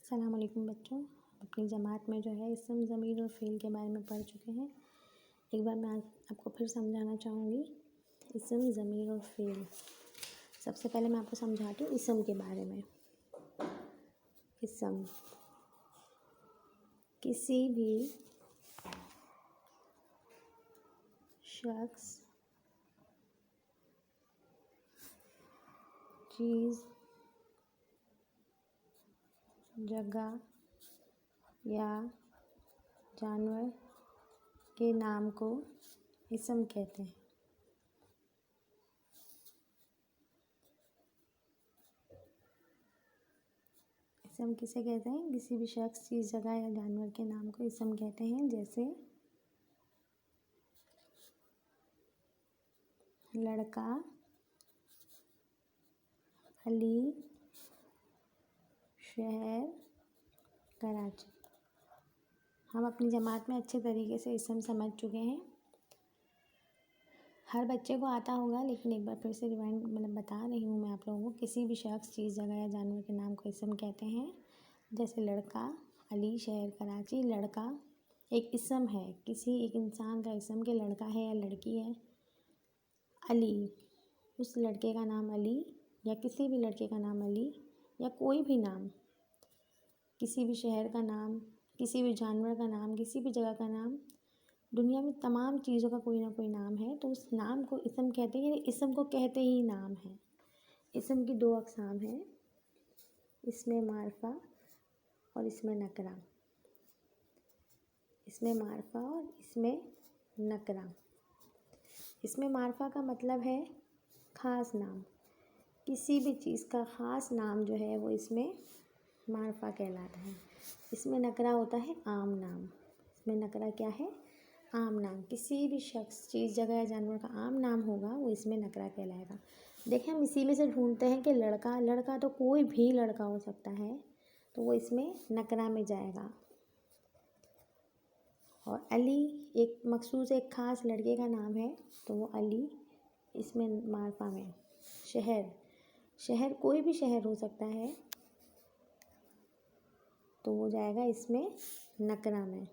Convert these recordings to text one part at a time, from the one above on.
अस्सलाम वालेकुम बच्चों। अपनी जमात में जो है इसम ज़मीर और फ़ेल के बारे में पढ़ चुके हैं। एक बार मैं आपको फिर समझाना चाहूँगी इसम ज़मीर और फ़ेल। सबसे पहले मैं आपको समझाती हूँ इसम के बारे में। इसम किसी भी शख्स, चीज़, जगह या जानवर के नाम को इसम कहते हैं। इसम किसे कहते हैं? किसी भी शख्स, चीज़, जगह या जानवर के नाम को इसम कहते हैं। जैसे लड़का, अली, शहर, कराची। हम अपनी जमात में अच्छे तरीके से इसम समझ चुके हैं। हर बच्चे को आता होगा, लेकिन एक बार फिर से रिवाइंड बता रही हूँ मैं आप लोगों को। किसी भी शख्स, चीज़, जगह या जानवर के नाम को इसम कहते हैं। जैसे लड़का, अली, शहर, कराची। लड़का एक इसम है, किसी एक इंसान का इसम के लड़का है या लड़की है। अली, उस लड़के का नाम अली या किसी भी लड़के का नाम अली या कोई भी नाम, किसी भी शहर का नाम, किसी भी जानवर का नाम, किसी भी जगह का नाम, दुनिया में तमाम चीज़ों का कोई ना कोई नाम है, तो उस नाम को इसम कहते हैं। यानी इसम को कहते ही नाम है। इसम की दो अक़साम हैं, इसमें मारफा और इसमें नकरा। इसमें मारफा और इसमें नकरा। इसमें मारफा का मतलब है ख़ास नाम। किसी भी चीज़ का ख़ास नाम जो है वो इसमें मारफा कहलाता है। इसमें नकरा होता है आम नाम। इसमें नकरा क्या है? आम नाम। किसी भी शख्स, चीज़, जगह या जानवर का आम नाम होगा वो इसमें नकरा कहलाएगा। देखिए, हम इसी में से ढूंढते हैं कि लड़का तो कोई भी लड़का हो सकता है, तो वो इसमें नकरा में जाएगा। और अली एक मखसूस, एक ख़ास लड़के का नाम है, तो वो अली इसमें मारफा में। शहर कोई भी शहर हो सकता है, तो वो जाएगा इसमें नकरा में।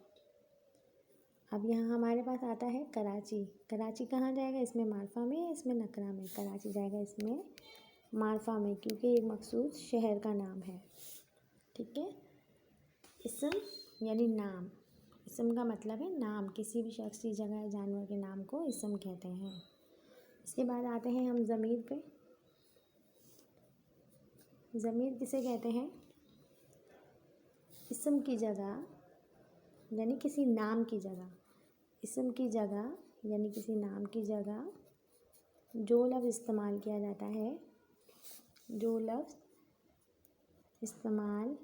अब यहाँ हमारे पास आता है कराची। कराची कहाँ जाएगा? इसमें मारफा में या इसमें नकरा में? कराची जाएगा इसमें मारफा में, क्योंकि एक मखसूस शहर का नाम है। ठीक है। इसम यानी नाम। इसम का मतलब है नाम। किसी भी शख्स, चीज़, जगह या जानवर के नाम को इसम कहते हैं। इसके बाद आते हैं हम ज़मीर पे। ज़मीर किसे कहते हैं? इसम की जगह यानी किसी नाम की जगह, इसम की जगह यानी किसी नाम की जगह जो लफ्ज़ इस्तेमाल किया जाता है, जो लफ्ज़ इस्तेमाल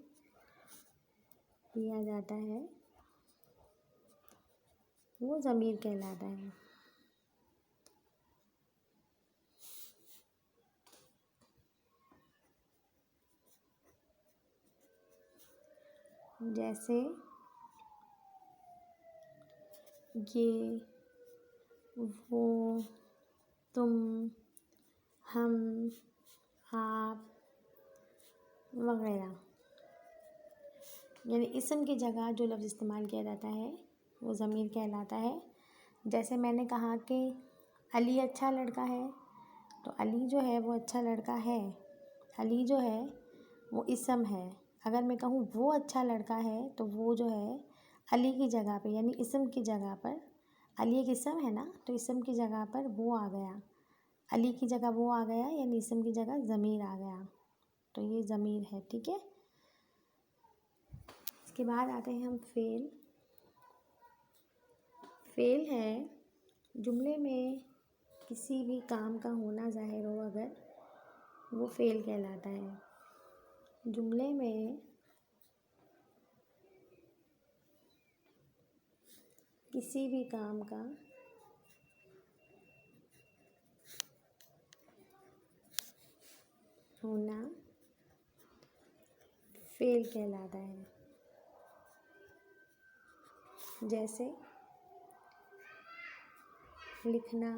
किया जाता है वो ज़मीर कहलाता है। जैसे ये, वो, तुम, हम, आप वगैरह। यानी इसम की जगह जो लफ्ज़ इस्तेमाल किया जाता है वो ज़मीर कहलाता है। जैसे मैंने कहा कि अली अच्छा लड़का है, तो अली जो है वो अच्छा लड़का है। अली जो है वो इसम है। अगर मैं कहूँ वो अच्छा लड़का है, तो वो जो है अली की जगह पे, यानी इसम की जगह पर, अली एक इसम है ना, तो इसम की जगह पर वो आ गया, अली की जगह वो आ गया, यानी इसम की जगह ज़मीर आ गया, तो ये ज़मीर है। ठीक है। इसके बाद आते हैं हम फ़ेल। फ़ेल है जुमले में किसी भी काम का होना ज़ाहिर हो, अगर वो फ़ेल कहलाता है। जुमले में किसी भी काम का होना फ़ेल कहलाता है। जैसे लिखना,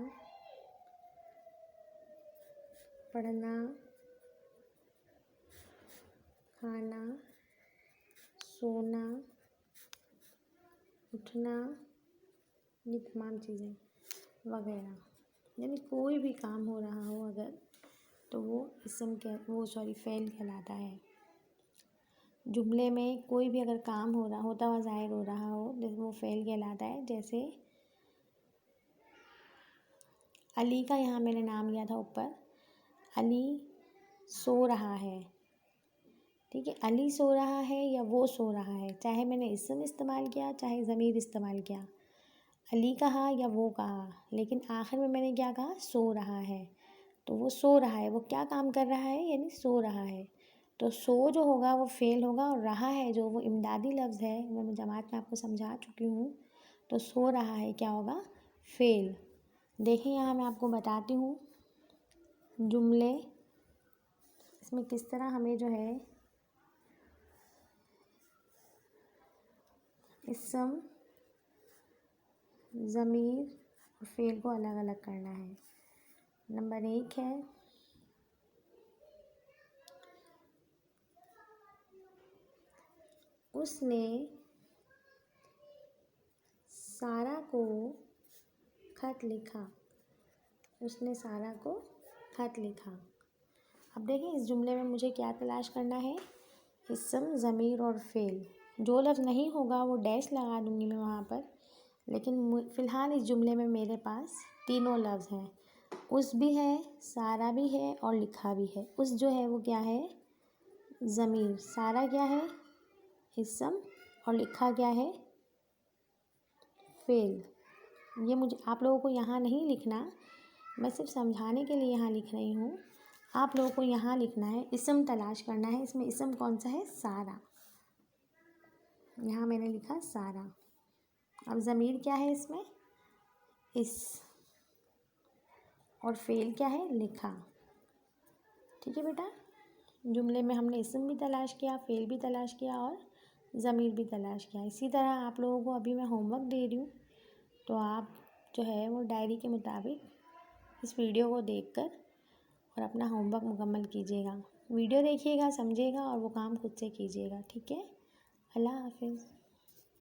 पढ़ना, खाना, सोना, उठना, ये तमाम चीज़ें वगैरह, यानी कोई भी काम हो रहा हो अगर, तो वो फ़ेल कहलाता है। जुमले में कोई भी अगर काम हो रहा होता हुआ ज़ाहिर हो रहा हो, जैसे वो फ़ेल कहलाता है। जैसे अली का यहाँ मैंने नाम लिया था ऊपर, अली सो रहा है, ठीक है। अली सो रहा है या वो सो रहा है, चाहे मैंने इसम इस्तेमाल किया चाहे ज़मीर इस्तेमाल किया, अली कहा या वो कहा, लेकिन आखिर में मैंने क्या कहा, सो रहा है। तो वो सो रहा है, वो क्या काम कर रहा है, यानी सो रहा है। तो सो जो होगा वो फ़ेल होगा, और रहा है जो वो इमदादी लफ्ज़ है, वो मैं जमात में आपको समझा चुकी हूँ। तो सो रहा है क्या होगा, फ़ेल। देखिए यहाँ मैं आपको बताती हूँ जुमले, इसमें किस तरह हमें जो है इसम, ज़मीर और फ़ेल को अलग अलग करना है। नंबर 1 है उसने सारा को खत लिखा, उसने सारा को खत लिखा। अब देखिए इस जुमले में मुझे क्या तलाश करना है, इसम, ज़मीर और फ़ेल। जो लफ्ज़ नहीं होगा वो डैश लगा दूँगी मैं वहाँ पर, लेकिन फ़िलहाल इस जुमले में मेरे पास तीनों लफ्ज़ हैं। उस भी है, सारा भी है और लिखा भी है। उस जो है वो क्या है, ज़मीर। सारा क्या है, इसम, और लिखा क्या है, फ़ेल। ये मुझे आप लोगों को यहाँ नहीं लिखना, मैं सिर्फ समझाने के लिए यहाँ लिख रही हूँ। आप लोगों को यहाँ लिखना है, इसम तलाश करना है। इसमें इसम कौन सा है, सारा। यहाँ मैंने लिखा सारा। अब ज़मीर क्या है इसमें, इस, और फ़ेल क्या है, लिखा। ठीक है बेटा, जुमले में हमने इसम भी तलाश किया, फ़ेल भी तलाश किया और ज़मीर भी तलाश किया। इसी तरह आप लोगों को अभी मैं होमवर्क दे रही हूँ, तो आप जो है वो डायरी के मुताबिक इस वीडियो को देखकर और अपना होमवर्क मुकम्मल कीजिएगा। वीडियो देखिएगा, समझिएगा और वो काम खुद से कीजिएगा, ठीक है। अल्लाह हाफ़िज़।